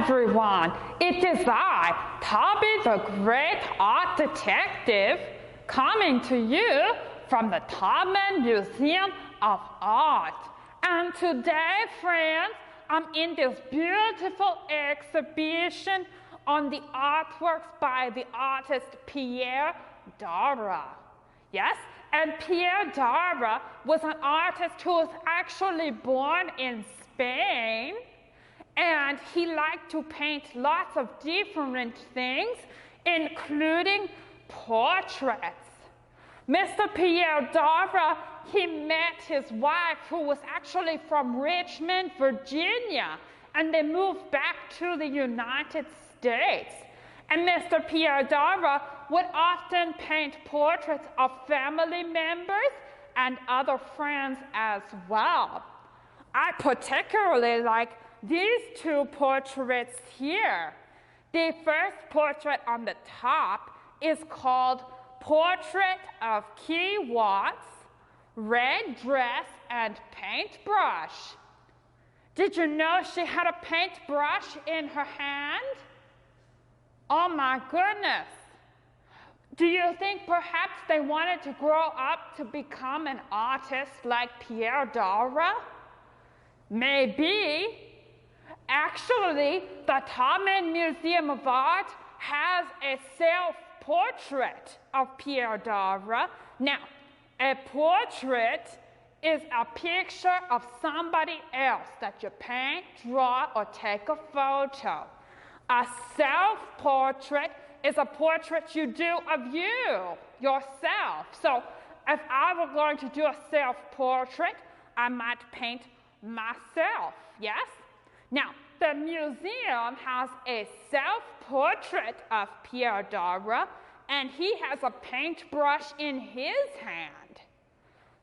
everyone, it is I, Tauby the Great Art Detective, coming to you from the Tauby Museum of Art. And today, friends, I'm in this beautiful exhibition on the artworks by the artist Pierre Daura. Yes, and Pierre Daura was an artist who was actually born in Spain, and he liked to paint lots of different things, including portraits. Mr. Pierre Daura, he met his wife, who was actually from Richmond, Virginia, and they moved back to the United States. And Mr. Pierre Daura would often paint portraits of family members and other friends as well. I particularly like these two portraits here. The first portrait on the top is called Portrait of Key Watts, Red Dress and Paintbrush. Did you know she had a paintbrush in her hand? Oh my goodness. Do you think perhaps they wanted to grow up to become an artist like Pierre Daura? Maybe. Actually, the Tauby Museum of Art has a self-portrait of Pierre Daura. Now, a portrait is a picture of somebody else that you paint, draw, or take a photo. A self-portrait is a portrait you do of you, yourself. So if I were going to do a self-portrait, I might paint myself, yes? Now, the museum has a self-portrait of Pierre Daura, and he has a paintbrush in his hand.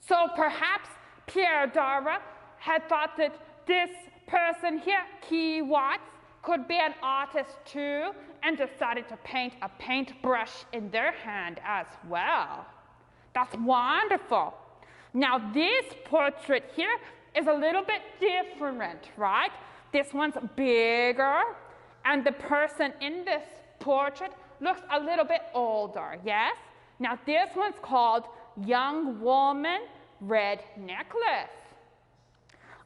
So perhaps Pierre Daura had thought that this person here, Key Watts, could be an artist too, and decided to paint a paintbrush in their hand as well. That's wonderful. Now this portrait here is a little bit different, right? This one's bigger, and the person in this portrait looks a little bit older, yes? Now this one's called Young Woman, Red Necklace.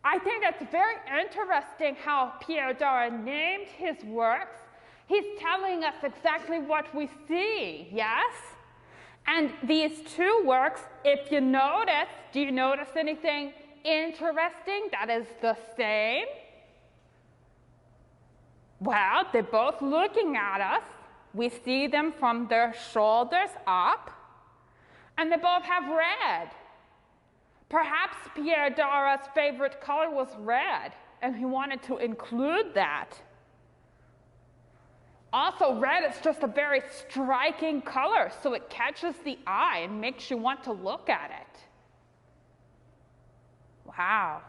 I think it's very interesting how Pierre Daura named his works. He's telling us exactly what we see, yes? And these two works, if you notice, do you notice anything interesting that is the same? Well, they're both looking at us. We see them from their shoulders up, and they both have red. Perhaps Pierre Daura's favorite color was red, and he wanted to include that. Also, red is just a very striking color, so it catches the eye and makes you want to look at it. Wow.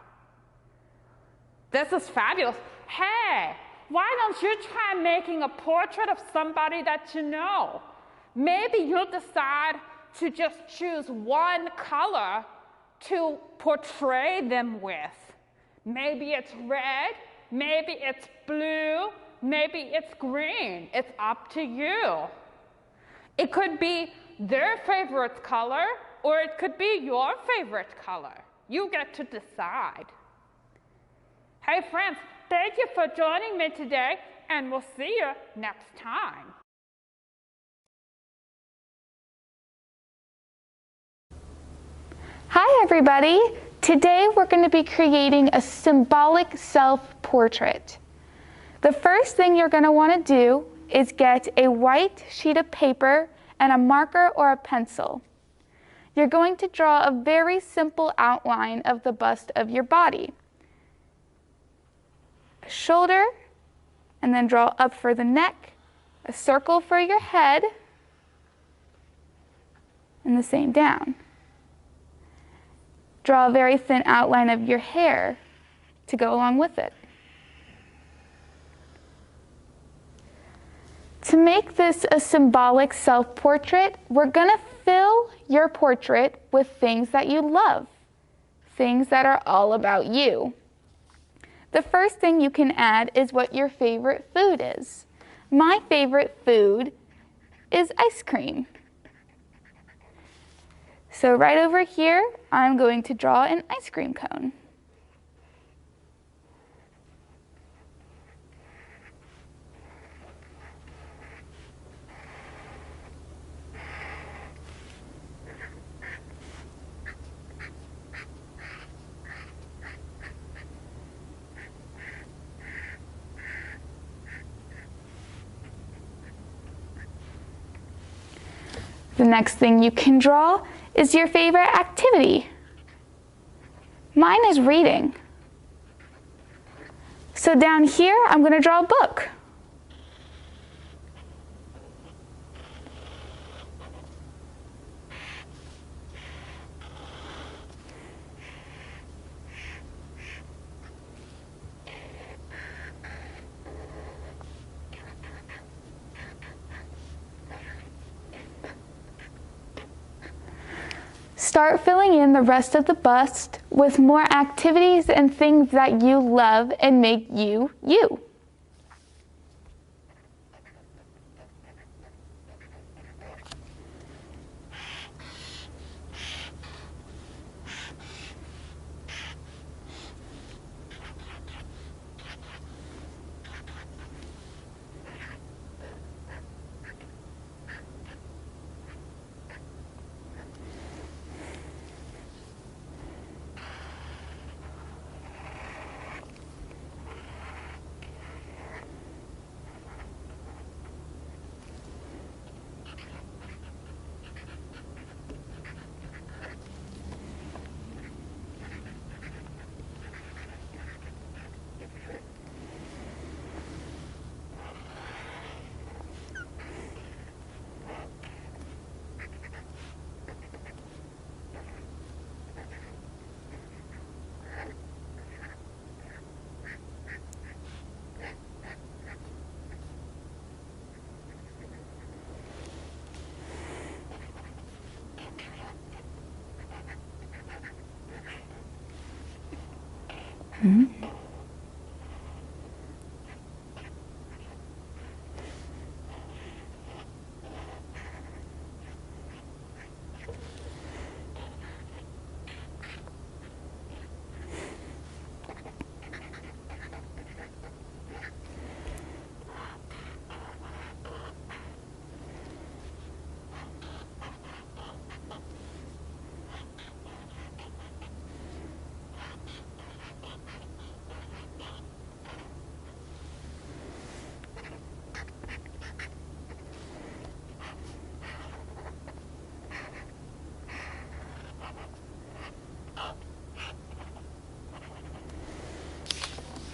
This is fabulous. Hey, why don't you try making a portrait of somebody that you know? Maybe you'll decide to just choose one color to portray them with. Maybe it's red, maybe it's blue, maybe it's green. It's up to you. It could be their favorite color, or it could be your favorite color. You get to decide. Hey friends, thank you for joining me today, and we'll see you next time. Hi everybody! Today we're going to be creating a symbolic self-portrait. The first thing you're going to want to do is get a white sheet of paper and a marker or a pencil. You're going to draw a very simple outline of the bust of your body. A shoulder, and then draw up for the neck, a circle for your head, and the same down. Draw a very thin outline of your hair to go along with it. To make this a symbolic self-portrait, we're going to fill your portrait with things that you love, things that are all about you. The first thing you can add is what your favorite food is. My favorite food is ice cream. So right over here, I'm going to draw an ice cream cone. The next thing you can draw is your favorite activity. Mine is reading. So down here, I'm going to draw a book. Start filling in the rest of the bust with more activities and things that you love and make you, you.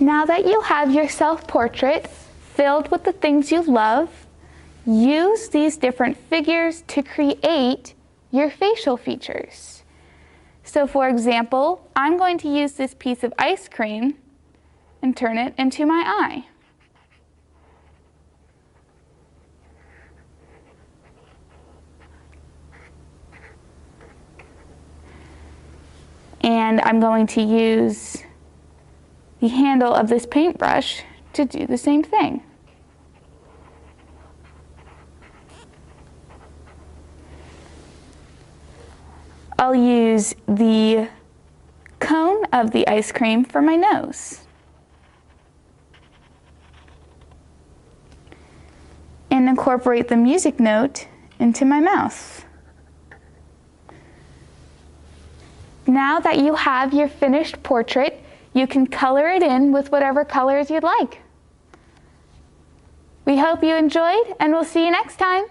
Now that you have your self-portrait filled with the things you love, use these different figures to create your facial features. So for example, I'm going to use this piece of ice cream and turn it into my eye. And I'm going to use the handle of this paintbrush to do the same thing. I'll use the cone of the ice cream for my nose. And incorporate the music note into my mouth. Now that you have your finished portrait, you can color it in with whatever colors you'd like. We hope you enjoyed, and we'll see you next time.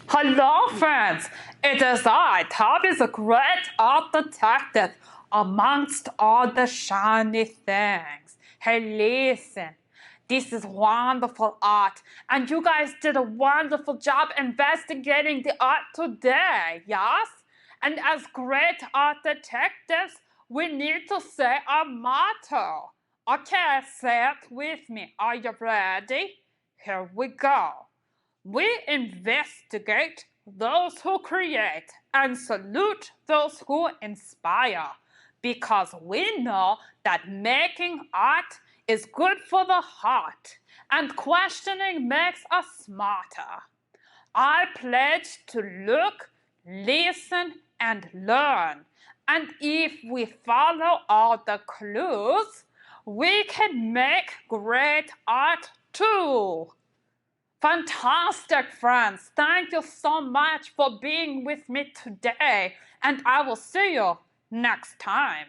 Hello, friends. It is I, Tauby, the great art detective, amongst all the shiny things. Hey, listen. This is wonderful art, and you guys did a wonderful job investigating the art today, yes? And as great art detectives, we need to say our motto. Okay, say it with me. Are you ready? Here we go. We investigate those who create and salute those who inspire, because we know that making art is good for the heart and questioning makes us smarter. I pledge to look, listen, and learn. And if we follow all the clues, we can make great art too. Fantastic, friends. Thank you so much for being with me today, and I will see you next time.